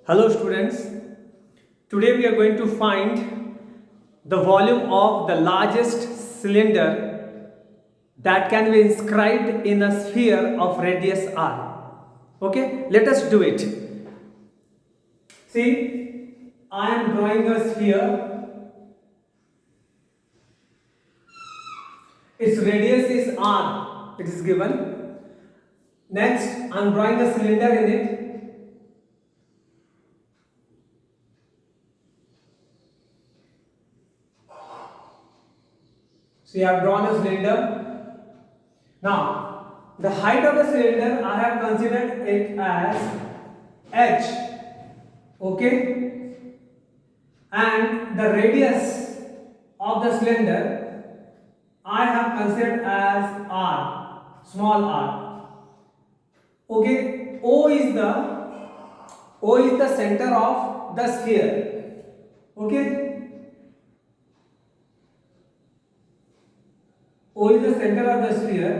Hello students, today we are going to find the volume of the largest cylinder that can be inscribed in a sphere of radius r. Okay, let us do it. See, I am drawing a sphere, its radius is r, it is given. Next, I am drawing a cylinder in it. So you have drawn a cylinder. Now, the height of the cylinder I have considered it as h, okay, and the radius of the cylinder I have considered as r, small r, okay. O is the center of the sphere, okay. O is the center of the sphere.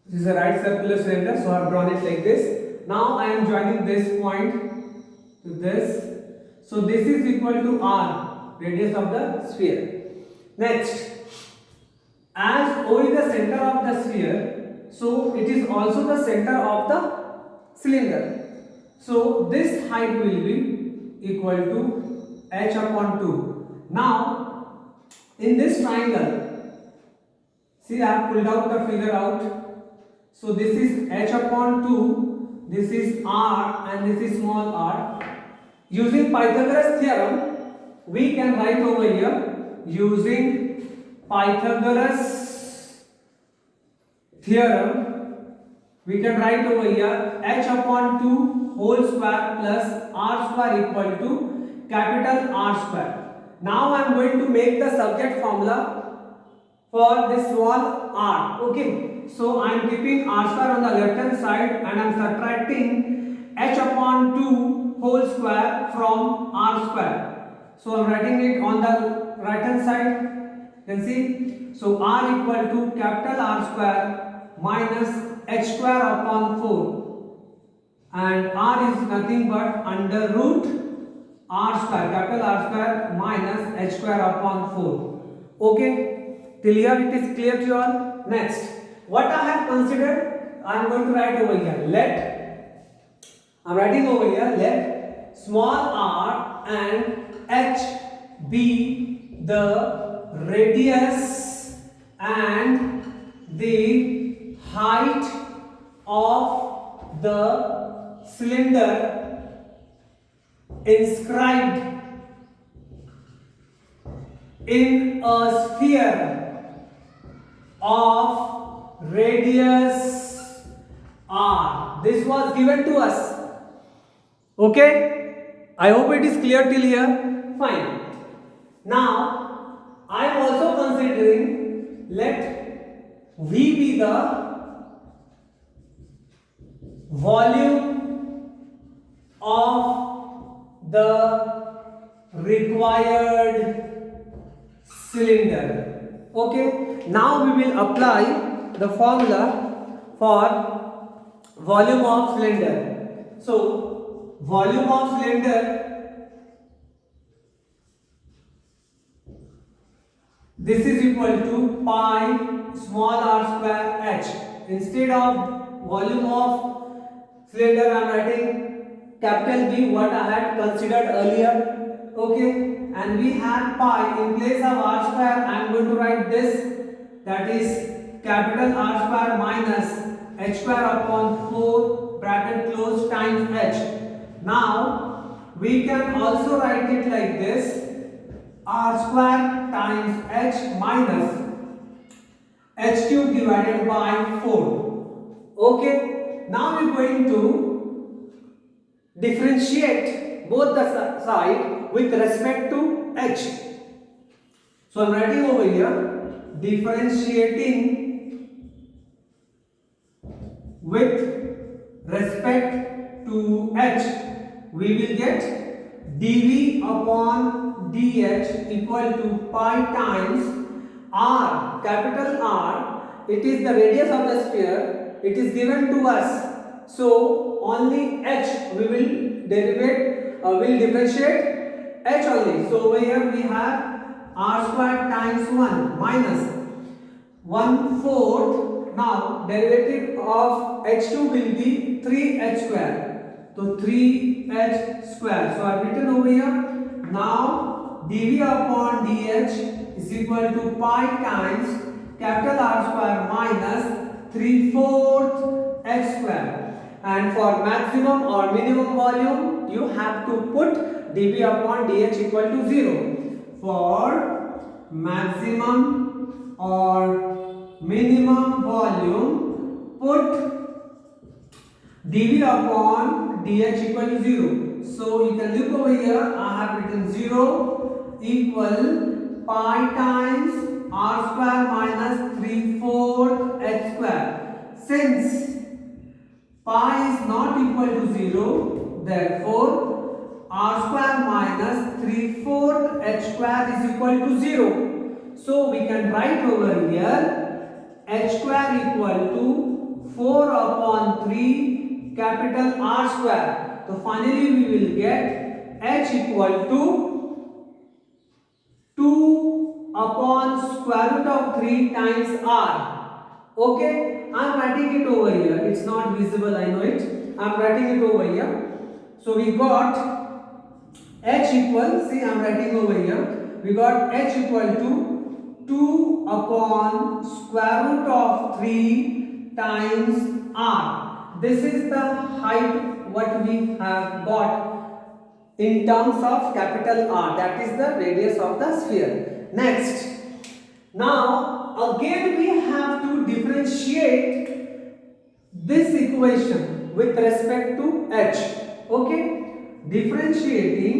This is a right circular cylinder, so I have drawn it like this. Now I am joining this point to this. So this is equal to r, radius of the sphere. Next, as O is the center of the sphere, so it is also the center of the cylinder. So this height will be equal to h upon 2. Now, in this triangle, see, I have pulled out the figure out. So this is h upon 2, this is r and this is small r. Using Pythagoras theorem, we can write over here, using Pythagoras theorem, we can write over here h upon 2 whole square plus r square equal to capital R square. Now I am going to make the subject formula for this small r, okay. So I am keeping r square on the left hand side and I am subtracting h upon 2 whole square from r square. So I am writing it on the right hand side, you can see. So r equal to capital R square minus h square upon 4, and r is nothing but under root r square, capital R square minus h square upon 4. Okay, till here it is clear to you all. Next, what I have considered, I am going to write over here. I am writing over here, let small r and h be the radius and the height of the cylinder inscribed in a sphere of radius r. This was given to us. Okay, I hope it is clear till here. Fine. Now I am also considering, let V be the volume of the required cylinder. Okay, now we will apply the formula for volume of cylinder. So volume of cylinder, this is equal to pi small r square h. Instead of volume of cylinder I am writing capital B, what I had considered earlier, okay, and we have pi. In place of r square I am going to write this, that is capital R square minus h square upon 4 bracket close times h. Now we can also write it like this, r square times h minus h cube divided by 4. Okay, now we are going to differentiate both the side with respect to h. So I am writing over here, differentiating with respect to h, we will get dv upon dh equal to pi times r, capital R. It is the radius of the sphere, it is given to us. So only h we will differentiate h only. So over here we have r square times 1 minus 1/4. Now derivative of h2 will be 3h square. So 3h square. So I have written over here. Now dv upon dh is equal to pi times capital R square minus 3/4 h square. And for maximum or minimum volume, you have to put dv upon dh equal to 0. For maximum or minimum volume, put dv upon dh equal to 0. So you can look over here, I have written 0 equal pi times r square minus 3/4 h square. Since pi is not equal to 0, therefore r square minus 3/4 h square is equal to 0. So we can write over here h square equal to 4 upon 3 capital R square. So finally we will get h equal to 2 upon square root of 3 times R. Okay, I am writing it over here. It's not visible, I know it. I am writing it over here. So we got h equal, see I am writing over here. We got h equal to 2 upon square root of 3 times R. This is the height what we have got in terms of capital R. That is the radius of the sphere. Next, now again we have to differentiate this equation with respect to h. Okay, differentiating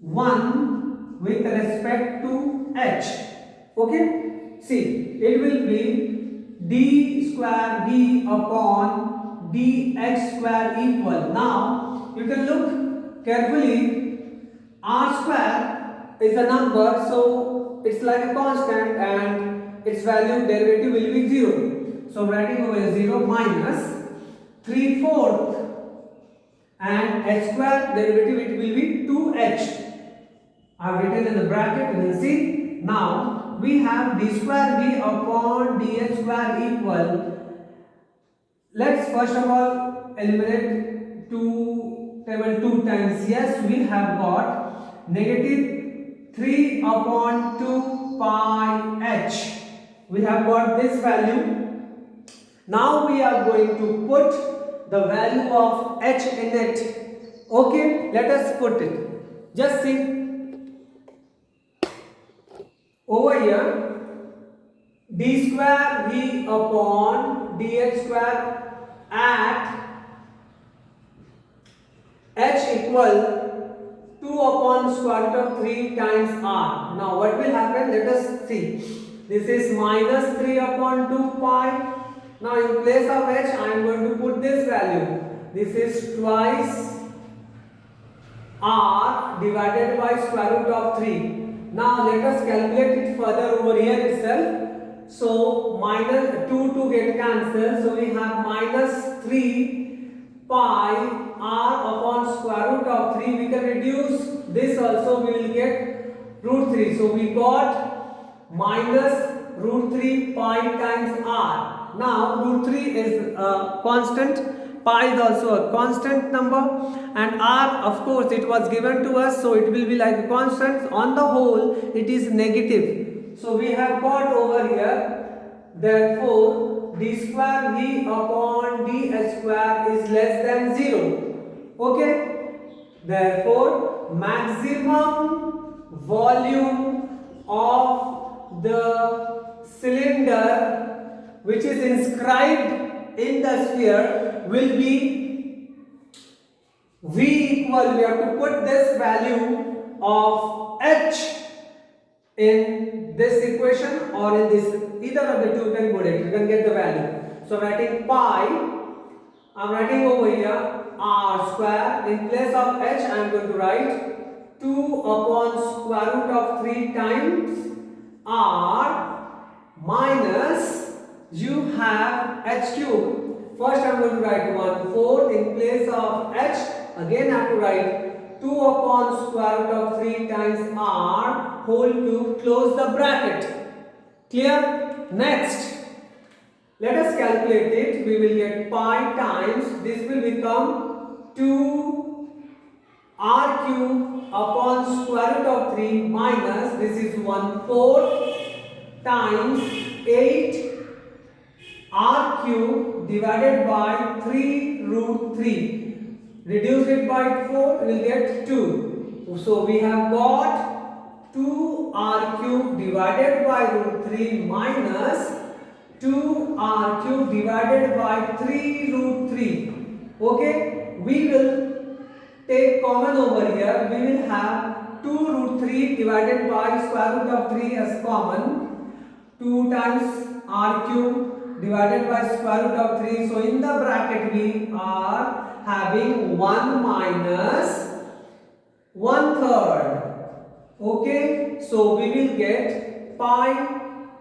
1 with respect to h. Okay, see it will be d square v upon dh square equal. Now you can look carefully. R square is a number, so it's like a constant and its value derivative will be 0. So writing over 0 minus 3/4 and h square derivative it will be 2h. I have written in the bracket, you will see. Now we have d square v upon dh square equal. Let's first of all eliminate 2 times. Yes, we have got negative 3 upon 2 pi h. We have got this value. Now we are going to put the value of h in it. Okay, let us put it. Just see over here, d square v upon dh square at h equal 2 upon square root of 3 times r. Now what will happen? Let us see. This is minus 3 upon 2 pi. Now in place of h I am going to put this value. This is twice r divided by square root of 3. Now let us calculate it further over here itself. So minus 2 get cancelled. So we have minus 3 pi r upon square root of 3. We can reduce this also, we will get root 3. So we got minus root 3 pi times r. Now root 3 is a constant, pi is also a constant number, and r of course it was given to us, so it will be like a constant. On the whole it is negative. So we have got over here, therefore d square v upon dh square is less than 0. Okay, therefore maximum volume of the cylinder which is inscribed in the sphere will be v equal, we have to put this value of h in this equation or in this, either of the two you can put it, you can get the value. So writing pi, I am writing over here r square. In place of h I am going to write 2 upon square root of 3 times r minus you have h cube. First I am going to write 1/4 in place of h. Again I have to write 2 upon square root of 3 times r whole cube, close the bracket. Clear? Next, let us calculate it. We will get pi times, this will become 2 r cube upon square root of 3 minus, this is 1/4 times 8 r cube divided by 3 root 3. Reduce it by 4, we will get 2. So we have got 2r cube divided by root 3 minus 2r cube divided by 3 root 3. Okay, we will take common over here. We will have 2 root 3 divided by square root of 3 as common. 2 times r cube divided by square root of 3. So in the bracket we are having 1 minus 1/3. Okay, so we will get pi,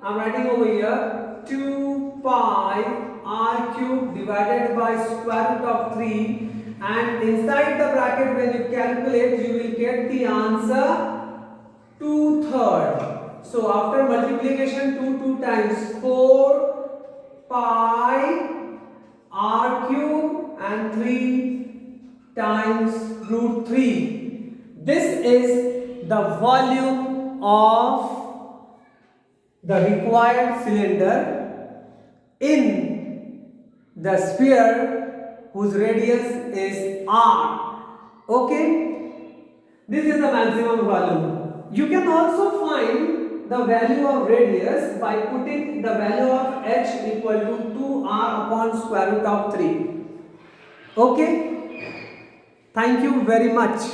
I am writing over here 2 pi r cube divided by square root of 3, and inside the bracket when you calculate you will get the answer 2/3. So after multiplication 2 times 4 pi r cube and 3 times root 3. This is the volume of the required cylinder in the sphere whose radius is r. Okay, this is the maximum volume. You can also find the value of radius by putting the value of h equal to 2r upon square root of 3. Okay, thank you very much.